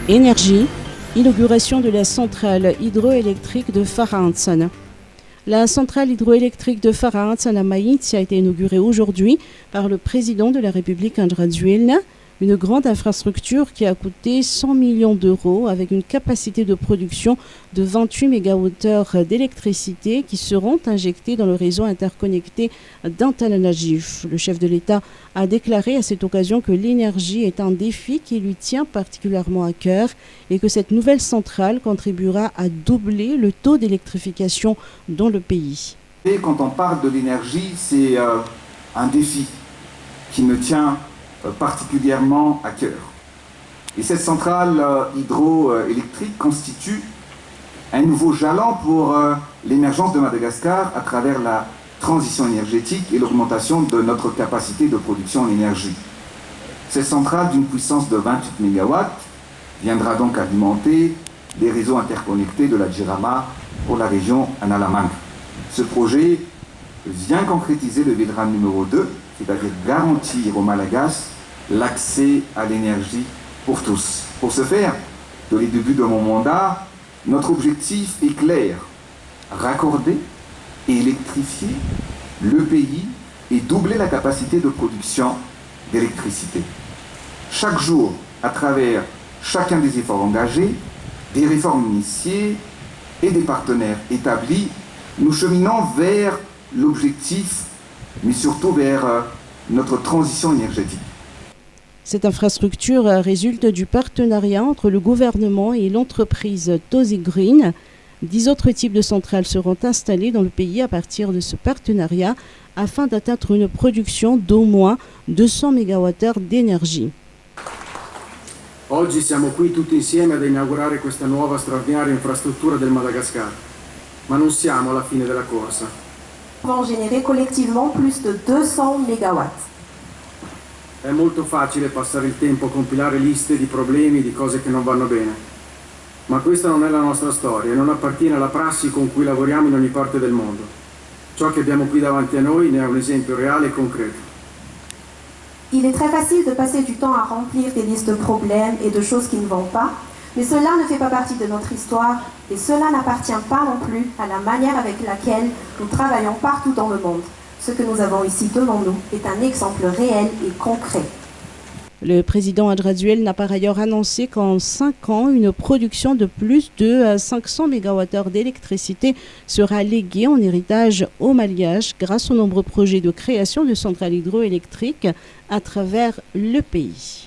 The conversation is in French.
Énergie, inauguration de la centrale hydroélectrique de Farahandsana. La centrale hydroélectrique de Farahandsana Maïtsi a été inaugurée aujourd'hui par le président de la République Andrazuelna, une grande infrastructure qui a coûté 100 millions d'euros avec une capacité de production de 28 MWh d'électricité qui seront injectés dans le réseau interconnecté d'Antananarivo. Le chef de l'État a déclaré à cette occasion que l'énergie est un défi qui lui tient particulièrement à cœur et que cette nouvelle centrale contribuera à doubler le taux d'électrification dans le pays. Et quand on parle de l'énergie, c'est un défi qui me tient particulièrement à cœur. Et cette centrale hydroélectrique constitue un nouveau jalon pour l'émergence de Madagascar à travers la transition énergétique et l'augmentation de notre capacité de production en énergie. Cette centrale d'une puissance de 28 MW viendra donc alimenter les réseaux interconnectés de la Jirama pour la région Analamanga. Ce projet vient concrétiser le VDRAM numéro 2, c'est-à-dire garantir aux Malagasy l'accès à l'énergie pour tous. Pour ce faire, dès le début de mon mandat, notre objectif est clair: raccorder et électrifier le pays et doubler la capacité de production d'électricité. Chaque jour, à travers chacun des efforts engagés, des réformes initiées et des partenaires établis, nous cheminons vers l'objectif, mais surtout vers notre transition énergétique. Cette infrastructure résulte du partenariat entre le gouvernement et l'entreprise Tosi Green. 10 autres types de centrales seront installées dans le pays à partir de ce partenariat afin d'atteindre une production d'au moins 200 MWh d'énergie. Oggi siamo qui tutti insieme ad inaugurare questa nuova straordinaria infrastruttura del Madagascar, ma non siamo alla fine della corsa. Vont générer collectivement plus de 200 MW. È molto facile passare il tempo a compilare liste di problemi, di cose che non vanno bene. Ma questa non è la nostra storia e non appartiene alla prassi con cui lavoriamo in ogni parte del mondo. Ciò che abbiamo qui davanti a noi ne è un esempio reale e concreto. Il est très facile de passer du temps à remplir des listes de problèmes et de choses qui ne vont pas, mais cela ne fait pas partie de notre histoire et cela n'appartient pas non plus à la manière avec laquelle nous travaillons partout dans le monde. Ce que nous avons ici devant nous est un exemple réel et concret. Le président Andrazuelna n'a par ailleurs annoncé qu'en 5 ans, une production de plus de 500 MWh d'électricité sera léguée en héritage aux Malgaches grâce aux nombreux projets de création de centrales hydroélectriques à travers le pays.